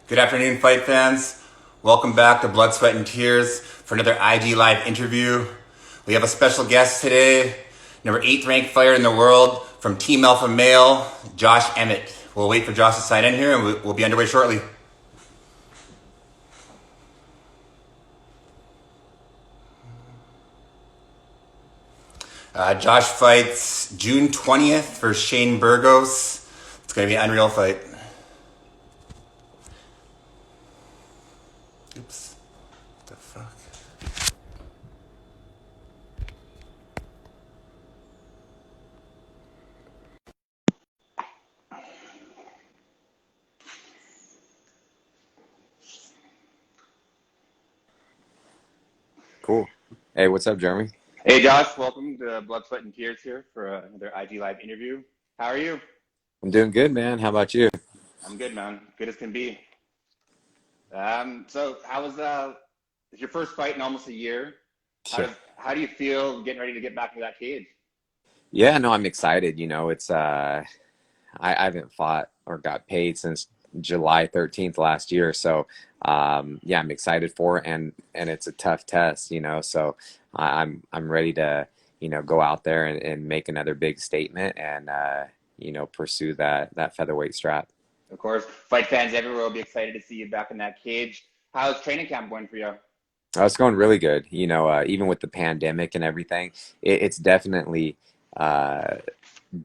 Good afternoon, fight fans. Welcome back to Blood, Sweat, and Tears for another IG Live interview. We have a special guest today, number 8th ranked fighter in the world from Team Alpha Male, Josh Emmett. We'll wait for Josh to sign in here and we'll be underway shortly. Josh fights June 20th versus Shane Burgos. It's going to be an unreal fight. Oops. What the fuck? Cool. Hey, what's up, Jeremy? Hey Josh, welcome to Blood, Sweat, and Tears here for another IG Live interview. How are you? I'm doing good, man. How about you? I'm good, man. Good as can be. So how was it's your first fight in almost a year? Yeah. How do you feel getting ready to get back into that cage? Yeah, no, I'm excited. I haven't fought or got paid since July 13th last year. So, yeah, I'm excited for it, and it's a tough test, so I'm ready to, go out there and make another big statement and, pursue that featherweight strap. Of course, fight fans everywhere will be excited to see you back in that cage. How's training camp going for you? It's going really good. Even with the pandemic and everything, it's definitely uh,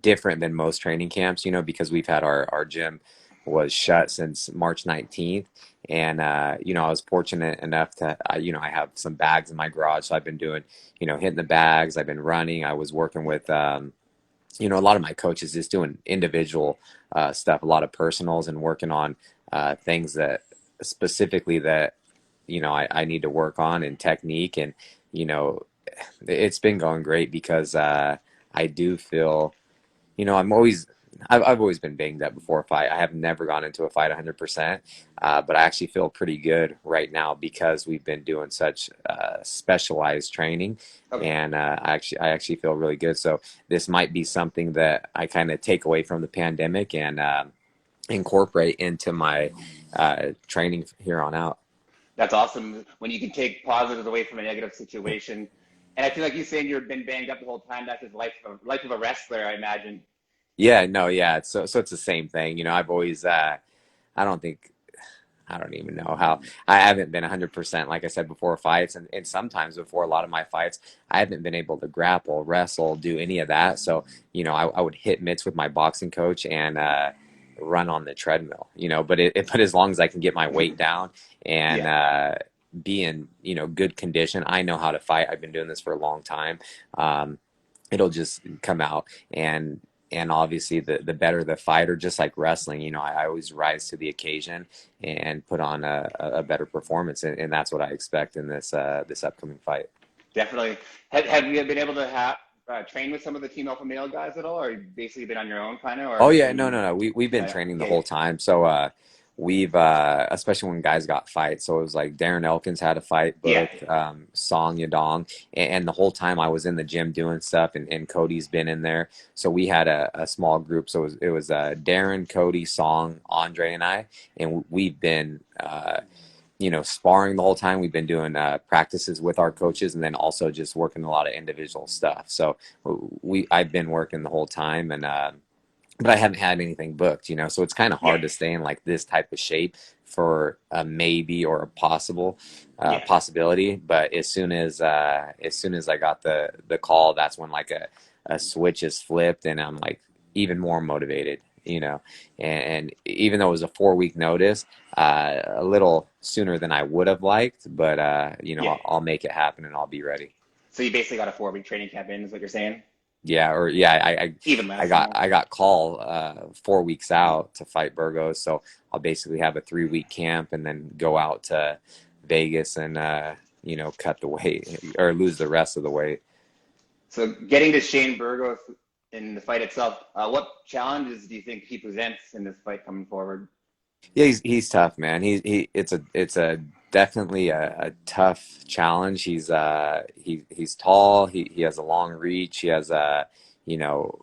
different than most training camps, because we've had our gym was shut since March 19th. And, I was fortunate enough to, I have some bags in my garage. So I've been doing, hitting the bags. I've been running. I was working with, a lot of my coaches just doing individual stuff, a lot of personals and working on things that specifically that I need to work on and technique. And you know it's been going great because I do feel I've always been banged up before a fight. I have never gone into a fight 100%, but I actually feel pretty good right now because we've been doing such specialized training, Okay. and I actually feel really good. So this might be something that I kind of take away from the pandemic and incorporate into my training here on out. That's awesome when you can take positives away from a negative situation. And I feel like you saying you've been banged up the whole time. That's his life of a wrestler, I imagine. Yeah, no, yeah. So it's the same thing. I've always I don't think I don't even know how I haven't been 100% like I said before fights, and sometimes before a lot of my fights I haven't been able to grapple, wrestle, do any of that. So I would hit mitts with my boxing coach and run on the treadmill. But as long as I can get my weight down and Yeah. be in good condition, I know how to fight. I've been doing this for a long time. It'll just come out, and obviously the better the fighter, just like wrestling, I always rise to the occasion and put on a better performance, and that's what I expect in this upcoming fight. Definitely. Have you been able to train with some of the Team Alpha Male guys at all, or you basically been on your own kind of, Oh or yeah, have no, you? no, no. We've been training the Okay. whole time. So we've especially when guys got fights. So it was like Darren Elkins had a fight Yeah. booked, Song Yadong, and the whole time I was in the gym doing stuff, and Cody's been in there. So we had a small group. So it was Darren, Cody, Song, Andre, and I, and we've been sparring the whole time. We've been doing practices with our coaches, and then also just working a lot of individual stuff. So I've been working the whole time, and but I haven't had anything booked, so it's kind of Yeah. hard to stay in like this type of shape for a maybe or a Yeah. possibility. But as soon as I got the call, that's when like a switch is flipped, and I'm like even more motivated, and even though it was a 4 week notice, a little sooner than I would have liked, but Yeah. I'll make it happen and I'll be ready. So you basically got a 4 week training camp in, is what you're saying? Yeah, or yeah, I Even I less, got almost. I got call 4 weeks out to fight Burgos, so I'll basically have a 3 week camp and then go out to Vegas and cut the weight or lose the rest of the weight. So getting to Shane Burgos in the fight itself, what challenges do you think he presents in this fight coming forward? Yeah, he's tough, man. It's a definitely a tough challenge. He's tall. He has a long reach. He has you know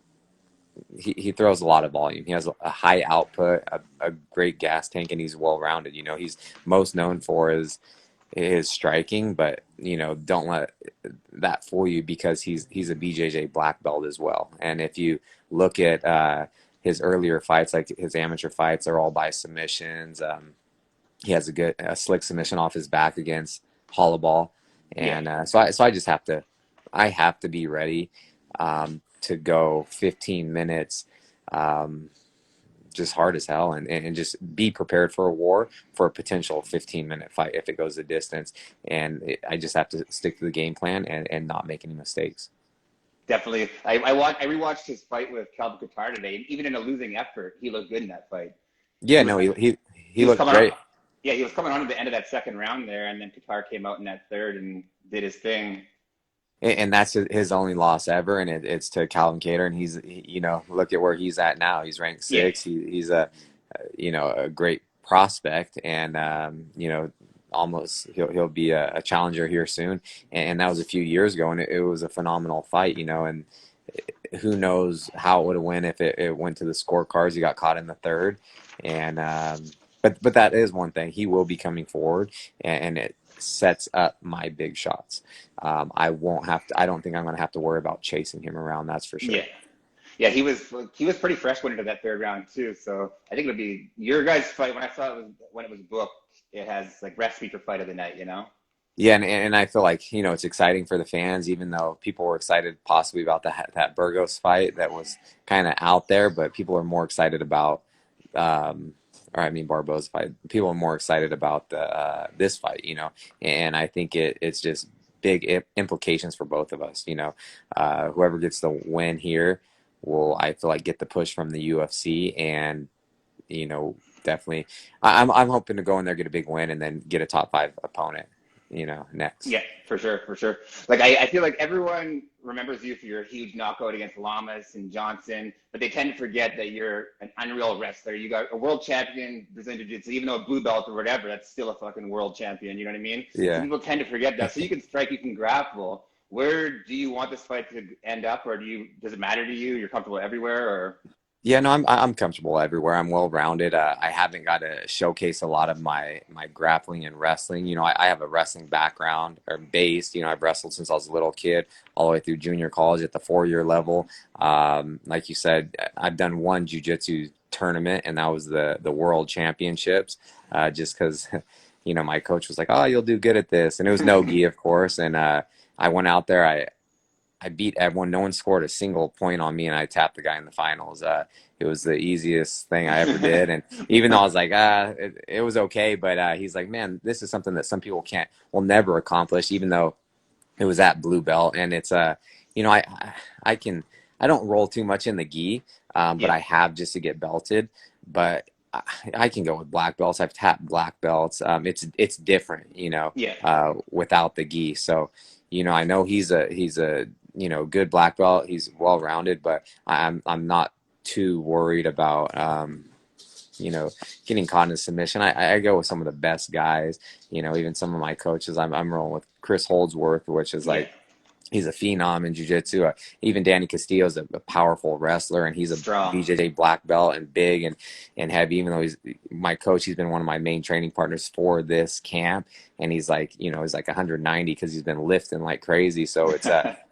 he throws a lot of volume. He has a high output, a great gas tank, and he's well rounded. He's most known for his striking, but don't let that fool you because he's a BJJ black belt as well. And if you look at his earlier fights, like his amateur fights, are all by submissions. He has a slick submission off his back against Hollowball, Yeah, and so I just have to be ready to go 15 minutes. Um, just hard as hell and just be prepared for a war for a potential 15-minute fight if it goes the distance. I just have to stick to the game plan and not make any mistakes. definitely. I rewatched his fight with Calvin Kattar today, and even in a losing effort, he looked good in that fight. Yeah, He was no, he he was looked coming on. great. Yeah, he was coming on at the end of that second round there, and then Kattar came out in that third and did his thing. And that's his only loss ever, and it's to Calvin Cater, and look at where he's at now. He's ranked Yeah, six. He's a great prospect, and almost he'll be a challenger here soon. And that was a few years ago, and it was a phenomenal fight, and who knows how it would have went if it went to the scorecards. He got caught in the third, and but that is one thing. He will be coming forward, and it sets up my big shots. I won't have to. I don't think I'm going to have to worry about chasing him around. That's for sure. yeah, yeah. He was pretty fresh going into that third round too. So I think it'll be your guys' fight. When I saw when it was booked, it has like recipe for fight of the night. Yeah, and I feel like it's exciting for the fans, even though people were excited possibly about that Burgos fight that was kind of out there, but people are more excited about, or I mean Barboza fight. People are more excited about the this fight, and I think it's just big implications for both of us. Whoever gets the win here will, I feel like, get the push from the UFC, and definitely, I'm hoping to go in there, get a big win, and then get a top five opponent next. Yeah, for sure, for sure. Like I feel like everyone remembers you for your huge knockout against Lamas and Johnson, but they tend to forget that you're an unreal wrestler. You got a world champion Brazilian Jiu-Jitsu, even though a blue belt or whatever, that's still a fucking world champion. You know what I mean? So Yeah. people tend to forget that. So you can strike, you can grapple. Where do you want this fight to end up, or does it matter to you? You're comfortable everywhere, or? Yeah, no, I'm comfortable everywhere. I'm well rounded. I haven't got to showcase a lot of my grappling and wrestling. I have a wrestling background or base. I've wrestled since I was a little kid, all the way through junior college at the 4-year level. Like you said, I've done one jujitsu tournament, and that was the World Championships. Just because, my coach was like, "Oh, you'll do good at this," and it was no gi, of course. And I went out there. I beat everyone. No one scored a single point on me, and I tapped the guy in the finals. It was the easiest thing I ever did. And even though I was like, it was okay, but he's like, man, this is something that some people will never accomplish, even though it was at blue belt. And it's I can, I don't roll too much in the gi, but Yeah, I have just to get belted. But I can go with black belts. I've tapped black belts. It's different, yeah. without the gi. So, I know he's a good black belt. He's well rounded, but I'm not too worried about getting caught in a submission. I go with some of the best guys. Even some of my coaches. I'm rolling with Chris Holdsworth, which is Yeah, like he's a phenom in jiu-jitsu. Even Danny Castillo is a powerful wrestler, and he's a strong. BJJ black belt and big and heavy. Even though he's my coach, he's been one of my main training partners for this camp, and he's like, he's like 190 because he's been lifting like crazy. So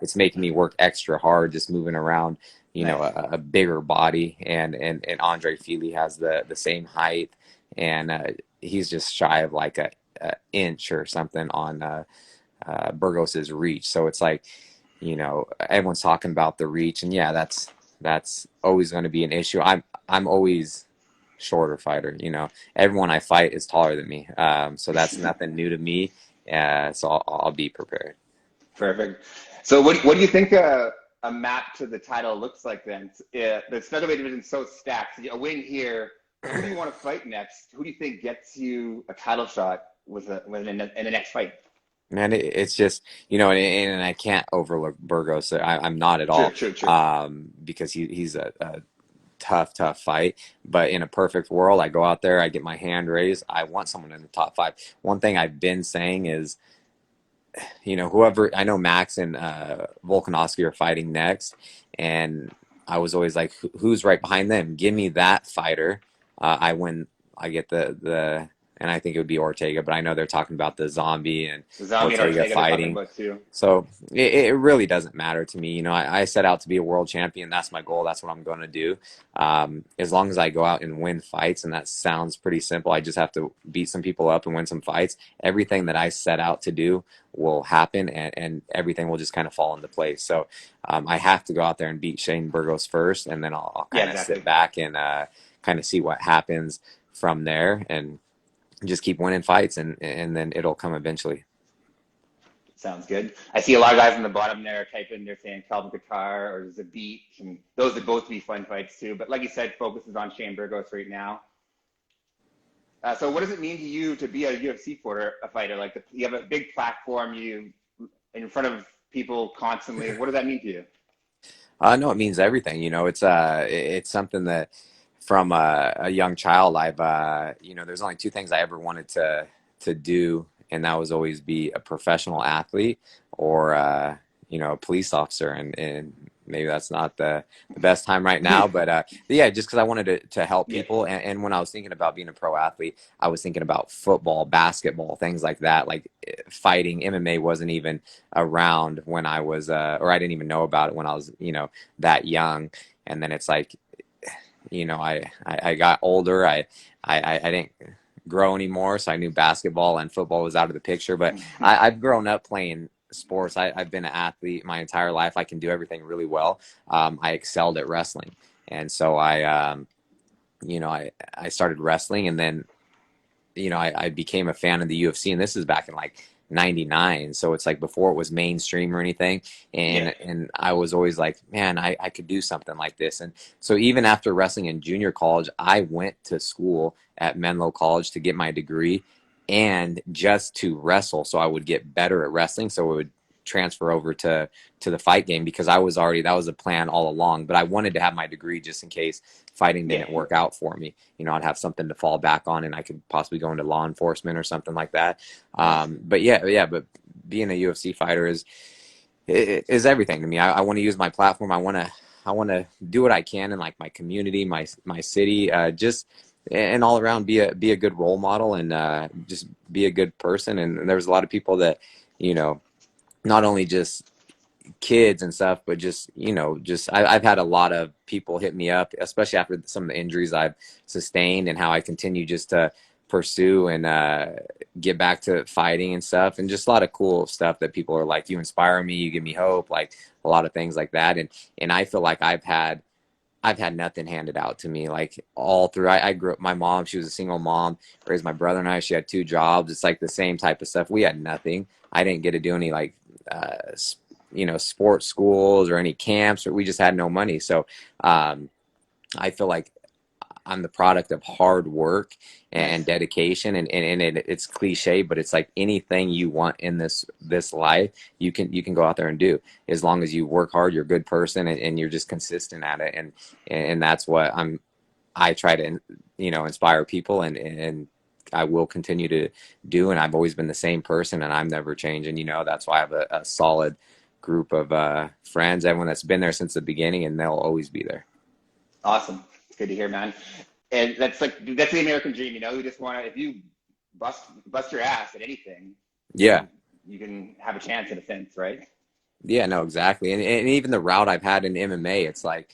it's making me work extra hard, just moving around. Nice. A bigger body, and Andre Feely has the same height, and he's just shy of like a inch or something on Burgos's reach. So it's like, everyone's talking about the reach, and yeah, that's always going to be an issue. I'm always shorter fighter. Everyone I fight is taller than me, so that's nothing new to me. So I'll be prepared. Perfect. So what do you think a map to the title looks like then? The featherweight division is so stacked. A win here. Who do you want to fight next? Who do you think gets you a title shot in the next fight? Man, it's just and I can't overlook Burgos. I'm not at True, all, true, true. because he's a tough fight. But in a perfect world, I go out there, I get my hand raised. I want someone in the top five. One thing I've been saying is, whoever I know Max and Volkanovski are fighting next, and I was always like, who's right behind them? Give me that fighter. I win. I get and I think it would be Ortega, but I know they're talking about the Zombie and Zombie and Ortega Ortega they're talking fighting. about too. So it really doesn't matter to me. I set out to be a world champion. That's my goal. That's what I'm going to do. As long as I go out and win fights, and that sounds pretty simple. I just have to beat some people up and win some fights. Everything that I set out to do will happen, and everything will just kind of fall into place. So I have to go out there and beat Shane Burgos first, and then I'll Yeah, kind of sit exactly. back and kind of see what happens from there, and just keep winning fights, and then it'll come eventually. Sounds good. I see a lot of guys on the bottom there typing, they're saying Calvin Qatar or Zabit, and those would both be fun fights too. But like you said, focus is on Shane Burgos right now. So what does it mean to you to be a UFC fighter? Like you have a big platform, you in front of people constantly. What does that mean to you? No, it means everything. It's something that from a young child, there's only two things I ever wanted to do, and that was always be a professional athlete or a police officer, and maybe that's not the best time right now, but yeah, just because I wanted to help Yeah, people, and when I was thinking about being a pro athlete, I was thinking about football, basketball, things like that, like fighting. MMA wasn't even around when I was, or I didn't even know about it when I was, that young. And then it's like, I got older. I didn't grow anymore. So I knew basketball and football was out of the picture, but I've grown up playing sports. I've been an athlete my entire life. I can do everything really well. I excelled at wrestling. And so I started wrestling, and then I became a fan of the UFC, and this is back in like '99. So it's like before it was mainstream or anything. yeah, And I was always like, man, I could do something like this. And so even after wrestling in junior college, I went to school at Menlo College to get my degree and just to wrestle. So I would get better at wrestling. So it would transfer over to the fight game, because that was a plan all along. But I wanted to have my degree just in case fighting yeah. didn't work out for me. I'd have something to fall back on, and I could possibly go into law enforcement or something like that. Nice. But yeah, but being a UFC fighter is everything to me. I want to use my platform. I want to do what I can in like my community, my city, just and all around be a good role model, and just be a good person. And there's a lot of people that, you know, not only just kids and stuff, but I've had a lot of people hit me up, especially after some of the injuries I've sustained, and how I continue just to pursue and get back to fighting and stuff, and just a lot of cool stuff that people are like, you inspire me, you give me hope, like a lot of things like that. And I feel like I've had nothing handed out to me, like all through. I grew up, my mom, she was a single mom, raised my brother and I, she had two jobs. It's like the same type of stuff. We had nothing. I didn't get to do any like, sports schools or any camps, or we just had no money. So, I feel like I'm the product of hard work and Nice. dedication, it's cliche, but it's like anything you want in this life, you can go out there and do, as long as you work hard, you're a good person, and you're just consistent at it. And that's what I try to, inspire people, and I will continue to do. And I've always been the same person, and I'm never changing. That's why I have a solid group of friends, everyone that's been there since the beginning, and they'll always be there. Awesome. Good to hear, man. And that's the American dream, you know. You just want to, if you bust your ass at anything, Yeah. you can have a chance in a sense, right? Yeah, no, exactly. And even the route I've had in MMA, it's like,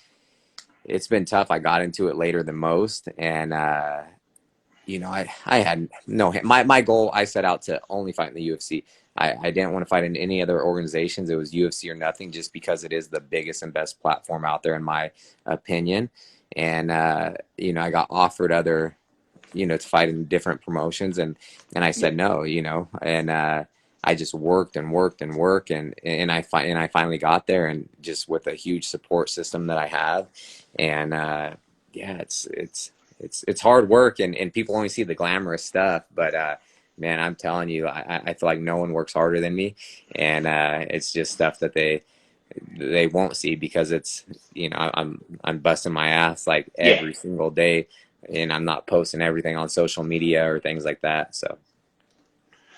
it's been tough. I got into it later than most. And, I had my goal, I set out to only fight in the UFC. I didn't want to fight in any other organizations. It was UFC or nothing, just because it is the biggest and best platform out there, in my opinion. And, I got offered other, to fight in different promotions, and I Yeah. said no, and I just worked and worked and worked, and I finally got there, and just with a huge support system that I have. And yeah, it's hard work, and people only see the glamorous stuff, but man, I'm telling you, I feel like no one works harder than me. And it's just stuff that they won't see, because it's, I'm busting my ass like Yeah. every single day, and I'm not posting everything on social media or things like that. So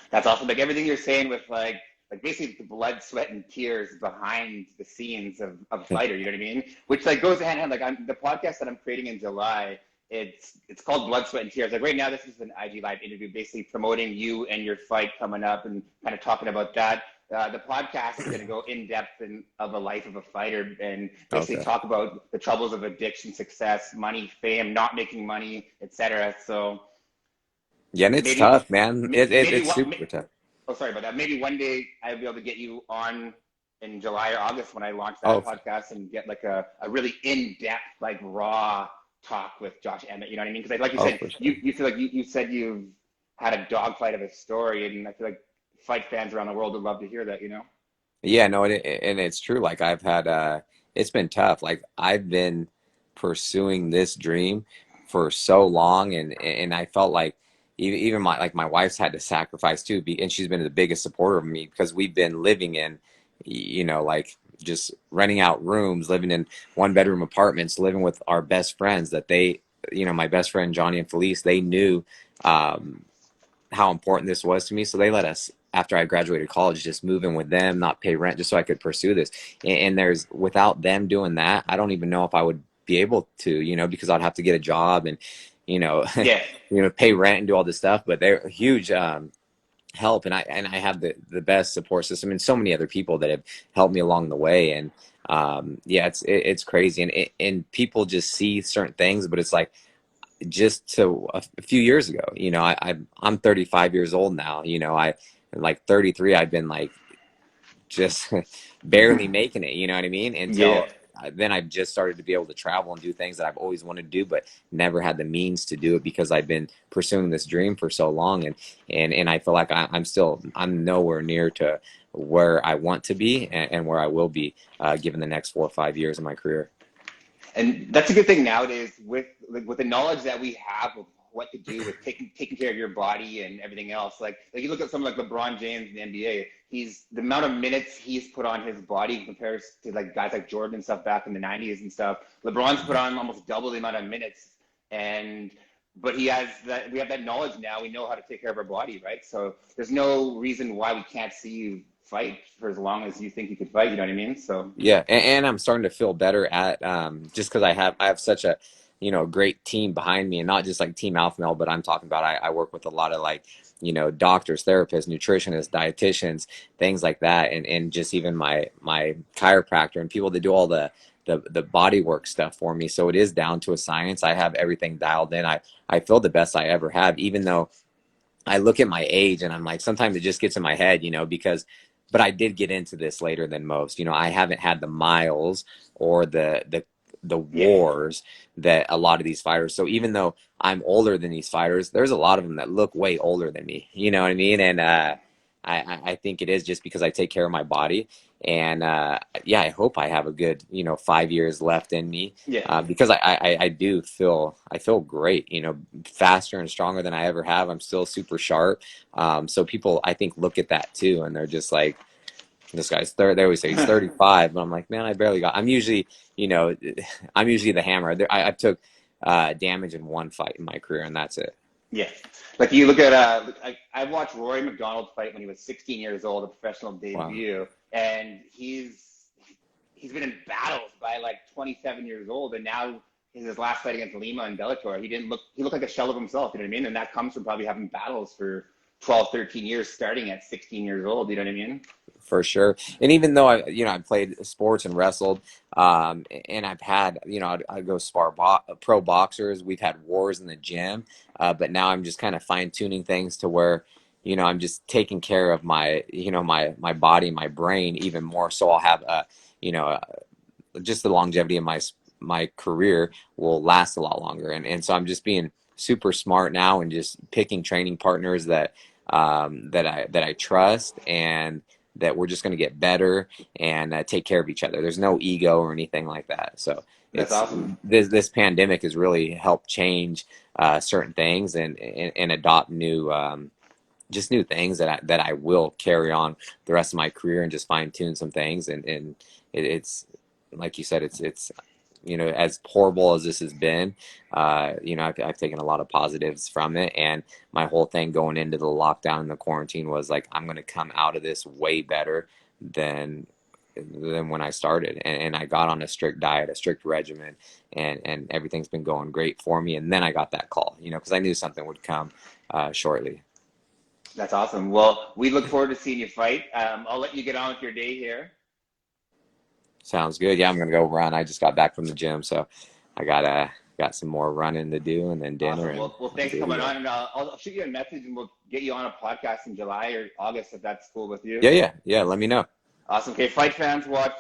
That's awesome. Like everything you're saying with like like basically the blood, sweat, and tears behind the scenes of a fighter. You know what I mean? Which like goes hand in hand. Like the podcast that I'm creating in July. It's called Blood, Sweat, and Tears. Like right now, this is an IG Live interview, basically promoting you and your fight coming up, and kind of talking about that. The podcast is going to go in depth of a life of a fighter, and basically Okay. talk about the troubles of addiction, success, money, fame, not making money, etc. So Yeah, and it's maybe, tough, man. maybe It's what? super tough. Oh, sorry about that. Maybe one day I'll be able to get you on in July or August when I launch that Oh, podcast and get like a really in-depth, like raw talk with Josh Emmett. You know what I mean? Because like you oh, said, for sure. you feel like you said you've had a dogfight of a story, and I feel like fight fans around the world would love to hear that. You know? Yeah, no, and it's true. Like I've had, it's been tough. Like I've been pursuing this dream for so long, and I felt like even my wife's had to sacrifice too, and she's been the biggest supporter of me because we've been living in, like just renting out rooms, living in one bedroom apartments, living with our best friends that my best friend Johnny and Felice, they knew, um, how important this was to me. So they let us, after I graduated college, just move in with them, not pay rent, just so I could pursue this. And there's, without them doing that, I don't even know if I would be able to, because I'd have to get a job and, you know, Yeah. pay rent and do all this stuff. But they're a huge help, and I have the best support system and so many other people that have helped me along the way. And yeah, it's crazy, and people just see certain things, but it's like, just to a few years ago, I'm 35 years old now. I like 33, I've been like just barely making it, you know what I mean? Yeah. Until then I've just started to be able to travel and do things that I've always wanted to do, but never had the means to do it because I've been pursuing this dream for so long. And I feel like I'm nowhere near to where I want to be, and where I will be, given the next 4 or 5 years of my career. And that's a good thing nowadays with the knowledge that we have of what to do with taking care of your body and everything else. Like you look at someone like LeBron James in the NBA, he's the amount of minutes he's put on his body compares to like guys like Jordan and stuff back in the 90s and stuff. LeBron's put on almost double the amount of minutes, and but we have that knowledge now. We know how to take care of our body, right? So there's no reason why we can't see you fight for as long as you think you could fight. You know what I mean? So Yeah, and I'm starting to feel better at, just because I have such a, great team behind me, and not just like Team Alpha Male, but I'm talking about, I work with a lot of like, doctors, therapists, nutritionists, dietitians, things like that, and just even my chiropractor and people that do all the body work stuff for me. So it is down to a science. I have everything dialed in. I feel the best I ever have, even though I look at my age and I'm like, sometimes it just gets in my head, because, but I did get into this later than most. I haven't had the miles or the yeah. wars that a lot of these fighters. So even though I'm older than these fighters, there's a lot of them that look way older than me. You know what I mean? And I think it is just because I take care of my body. And yeah, I hope I have a good, 5 years left in me, Yeah. because I feel great, faster and stronger than I ever have. I'm still super sharp. So people, I think, look at that too, and they're just like, this guy's they always say he's 35, but I'm like, man, I barely got. I'm usually, you know, I'm usually the hammer. I took damage in one fight in my career, and that's it. Yeah. Like you look at, I watched Rory McDonald fight when he was 16 years old, a professional Wow. debut, and he's been in battles by like 27 years old, and now his last fight against Lima and Bellator, he looked like a shell of himself, you know what I mean? And that comes from probably having battles for 12, 13 years, starting at 16 years old, you know what I mean? For sure. And even though I played sports and wrestled, and I've had, I'd go spar pro boxers. We've had wars in the gym, but now I'm just kind of fine tuning things to where, I'm just taking care of my, my body, my brain even more. So I'll have you know, uh, just the longevity of my career will last a lot longer. And so I'm just being super smart now and just picking training partners that I trust, and that we're just going to get better and take care of each other. There's no ego or anything like that. So That's it's awesome. this pandemic has really helped change certain things, and adopt new, just new things that I will carry on the rest of my career, and just fine tune some things. And it's like you said, it's as horrible as this has been, I've taken a lot of positives from it. And my whole thing going into the lockdown and the quarantine was like, I'm going to come out of this way better than when I started. And I got on a strict diet, a strict regimen, and everything's been going great for me. And then I got that call, because I knew something would come shortly. That's awesome. Well, we look forward to seeing you fight. I'll let you get on with your day here. Sounds good. Yeah, I'm gonna go run. I just got back from the gym, so I got some more running to do, and then dinner. Awesome. Well, thanks for coming on, and I'll shoot you a message, and we'll get you on a podcast in July or August if that's cool with you. Yeah. Let me know. Awesome. Okay, fight fans, watch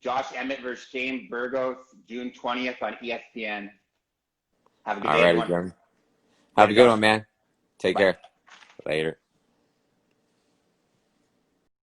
Josh Emmett versus Shane Burgos June 20th on ESPN. Have a good day, everyone. Jeremy. Have a good one, man. Take care. Later.